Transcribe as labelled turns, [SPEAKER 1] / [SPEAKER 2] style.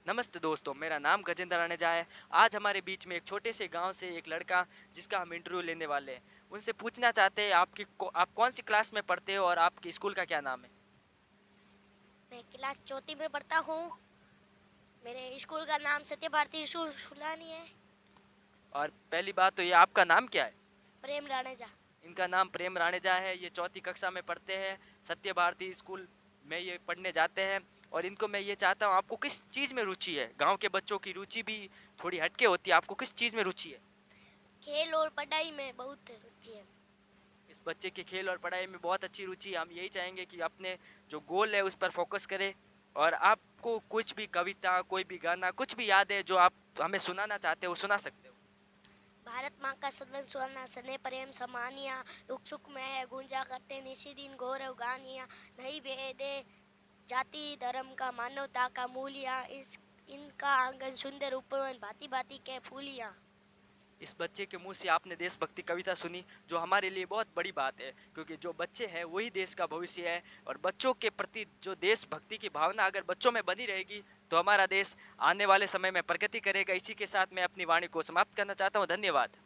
[SPEAKER 1] नमस्ते दोस्तों, मेरा नाम गजेंद्र रानेजा है। आज हमारे बीच में एक छोटे से गाँव से एक लड़का जिसका हम इंटरव्यू लेने वाले हैं। उनसे पूछना चाहते हैं आप कौन-सी क्लास में पढ़ते हो और आपके स्कूल का क्या नाम है?
[SPEAKER 2] मैं क्लास चौथी में पढ़ता हूँ। मेरे स्कूल का नाम सत्य भारती स्कूल सुलानी है।
[SPEAKER 1] और पहली बात तो ये आपका नाम क्या है?
[SPEAKER 2] प्रेम राणेजा।
[SPEAKER 1] इनका नाम प्रेम रानेजा है, ये चौथी कक्षा में पढ़ते हैं, सत्य भारती स्कूल में ये पढ़ने जाते हैं और इनको मैं ये चाहता हूँ आपको किस चीज़ में रुचि है? गाँव के बच्चों की रुचि भी थोड़ी हट के होती है, आपको किस चीज़ में रुचि है?
[SPEAKER 2] खेल और पढ़ाई में बहुत रुचि है।
[SPEAKER 1] इस बच्चे के खेल और पढ़ाई में बहुत अच्छी रुचि है। हम यही चाहेंगे कि अपने जो गोल है उस पर फ़ोकस करें और आपको कुछ भी कविता, कोई भी गाना, कुछ भी याद है जो आप हमें सुनाना चाहते हो, सुना सकते हो।
[SPEAKER 2] भारत माँ का सदन सोना सने प्रेम समानिया दुख सुख में है गुंजा करते निशी दिन गौरव गानिया नहीं भेदे जाति धर्म का मानवता का मूल्य इस इनका आंगन सुंदर उपवन भांति भांति के फूलिया।
[SPEAKER 1] इस बच्चे के मुँह से आपने देशभक्ति कविता सुनी, जो हमारे लिए बहुत बड़ी बात है, क्योंकि जो बच्चे हैं वही देश का भविष्य है और बच्चों के प्रति जो देशभक्ति की भावना अगर बच्चों में बनी रहेगी, तो हमारा देश आने वाले समय में प्रगति करेगा। इसी के साथ मैं अपनी वाणी को समाप्त करना चाहता हूँ। धन्यवाद।